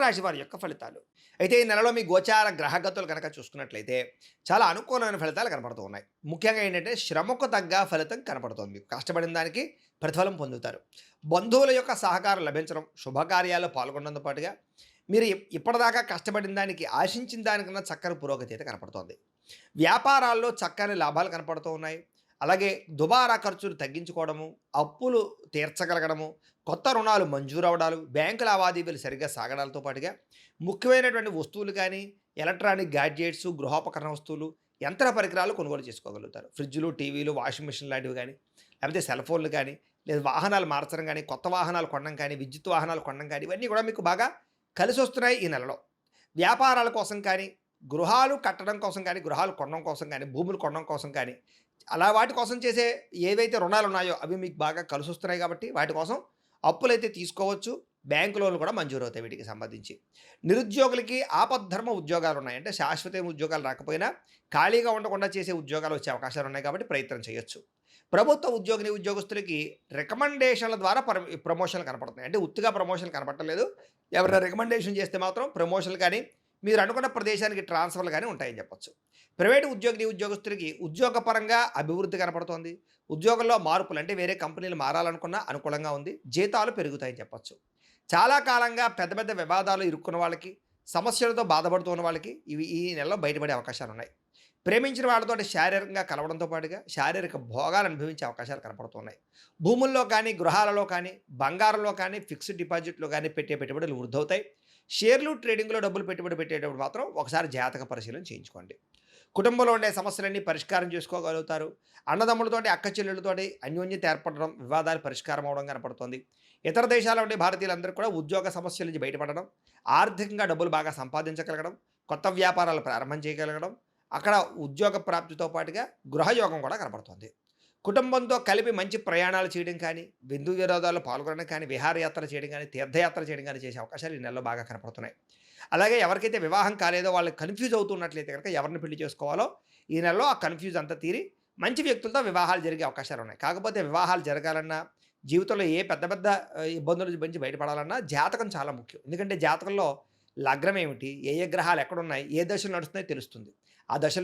రాశి వారి యొక్క ఫలితాలు. అయితే ఈ నెలలో మీ గోచార గ్రహగతులు కనుక చూసుకున్నట్లయితే చాలా అనుకూలమైన ఫలితాలు కనపడుతూ ఉన్నాయి. ముఖ్యంగా ఏంటంటే శ్రమకు తగ్గ ఫలితం కనపడుతోంది. మీకు కష్టపడిన దానికి ప్రతిఫలం పొందుతారు. బంధువుల యొక్క సహకారం లభించడం, శుభకార్యాల్లో పాల్గొనడంతో పాటుగా మీరు ఇప్పటిదాకా కష్టపడిన దానికి, ఆశించిన దానికన్నా చక్కని పురోగతి అయితే కనపడుతోంది. వ్యాపారాల్లో చక్కని లాభాలు కనపడుతూ ఉన్నాయి. అలాగే దుబారా ఖర్చులు తగ్గించుకోవడము, అప్పులు తీర్చగలగడము, కొత్త రుణాలు మంజూరవ్వడాలు, బ్యాంకు లావాదేవీలు సరిగ్గా సాగడాలతో పాటుగా ముఖ్యమైనటువంటి వస్తువులు కానీ, ఎలక్ట్రానిక్ గ్యాడ్జెట్స్, గృహోపకరణ వస్తువులు, యంత్ర పరికరాలు కొనుగోలు చేసుకోగలుగుతారు. ఫ్రిడ్జ్‌లు, టీవీలు, వాషింగ్ మిషన్ లాంటివి గానీ, లేకపోతే సెల్ ఫోన్‌లు కానీ, లేదా వాహనాలు మార్చడం గానీ, కొత్త వాహనాలు కొనడం కానీ, విద్యుత్ వాహనాలు కొనడం కానీ, ఇవన్నీ కూడా మీకు బాగా కలిసొస్తున్నాయి ఈ నెలలో. వ్యాపారాల కోసం కానీ, గృహాలు కట్టడం కోసం కానీ, గృహాలు కొనడం కోసం కానీ, భూములు కొనడం కోసం కానీ, అలా వాటి కోసం చేసే ఏవైతే రుణాలున్నాయో అవి మీకు బాగా కలిసొస్తున్నాయి కాబట్టి వాటి కోసం అప్పులైతే తీసుకోవచ్చు. బ్యాంకు లోన్లు కూడా మంజూరవుతాయి వీటికి సంబంధించి. నిరుద్యోగులకి ఆపద్ధర్మ ఉద్యోగాలున్నాయి. అంటే శాశ్వత ఉద్యోగాలు రాకపోయినా ఖాళీగా ఉండకుండా చేసే ఉద్యోగాలు వచ్చే అవకాశాలున్నాయి కాబట్టి ప్రయత్నం చేయొచ్చు. ప్రభుత్వ ఉద్యోగస్తులకి రికమెండేషన్ల ద్వారా ప్రమోషన్లు కనపడుతున్నాయి. అంటే ఉత్తిగా ప్రమోషన్లు కనపడట్లేదు. ఎవరైనా రికమెండేషన్ చేస్తే మాత్రం ప్రమోషన్లు కానీ, మీరు అనుకున్న ప్రదేశానికి ట్రాన్స్ఫర్లు కానీ ఉంటాయని చెప్పొచ్చు. ప్రైవేటు ఉద్యోగస్తులకి ఉద్యోగపరంగా అభివృద్ధి కనపడుతోంది. ఉద్యోగంలో మార్పులు అంటే వేరే కంపెనీలు మారాలనుకున్నా అనుకూలంగా ఉంది. జీతాలు పెరుగుతాయని చెప్పొచ్చు. చాలా కాలంగా పెద్ద పెద్ద వివాదాలు ఇరుక్కున్న వాళ్ళకి, సమస్యలతో బాధపడుతున్న వాళ్ళకి ఇవి ఈ నెలలో బయటపడే అవకాశాలున్నాయి. ప్రేమించిన వాళ్ళతోటి శారీరకంగా కలవడంతో పాటుగా శారీరక భోగాలు అనుభవించే అవకాశాలు కనపడుతున్నాయి. భూముల్లో కానీ, గృహాలలో కానీ, బంగారంలో కానీ, ఫిక్స్డ్ డిపాజిట్‌లో కానీ పెట్టే పెట్టుబడులు వృద్ధవుతాయి. షేర్లు, ట్రేడింగ్‌లో డబ్బులు పెట్టుబడి పెట్టేటప్పుడు మాత్రం ఒకసారి జాతక పరిశీలన చేయించుకోండి. కుటుంబంలో ఉండే సమస్యలన్నీ పరిష్కారం చేసుకోగలుగుతారు. అన్నదమ్ములతోటి, అక్క చెల్లెళ్ళతోటి అన్యోన్యత ఏర్పడడం, వివాదాలు పరిష్కారం అవ్వడం కనపడుతోంది. ఇతర దేశాల్లో ఉండే భారతీయులందరూ కూడా ఉద్యోగ సమస్యల నుంచి బయటపడడం, ఆర్థికంగా డబ్బులు బాగా సంపాదించగలగడం, కొత్త వ్యాపారాలు ప్రారంభం చేయగలగడం, అక్కడ ఉద్యోగ ప్రాప్తితో పాటుగా గృహయోగం కూడా కనపడుతోంది. కుటుంబంతో కలిపి మంచి ప్రయాణాలు చేయడం కానీ, విందు వినోదాల్లో పాల్గొనడం కానీ, విహారయాత్ర చేయడం కానీ, తీర్థయాత్ర చేయడం కానీ చేసే అవకాశాలు ఈ నెలలో బాగా కనపడుతున్నాయి. అలాగే ఎవరికైతే వివాహం కాలేదో వాళ్ళు కన్‌ఫ్యూజ్ అవుతున్నట్లయితే గనక ఎవరిని పెళ్లి చేసుకోవాలో ఈ నెలలో ఆ కన్‌ఫ్యూజ్ అంతా తీరి మంచి వ్యక్తులతో వివాహాలు జరిగే అవకాశాలున్నాయి. కాకపోతే వివాహాలు జరగాలన్నా, జీవితంలో ఏ పెద్ద పెద్ద ఇబ్బందుల నుంచి బయటపడాలన్నా జాతకం చాలా ముఖ్యం. ఎందుకంటే జాతకంలో లగ్నం ఏమిటి, ఏ ఏ గ్రహాలు ఎక్కడున్నాయి, ఏ దశలు నడుస్తున్నాయో తెలుస్తుంది. ఆ దశలు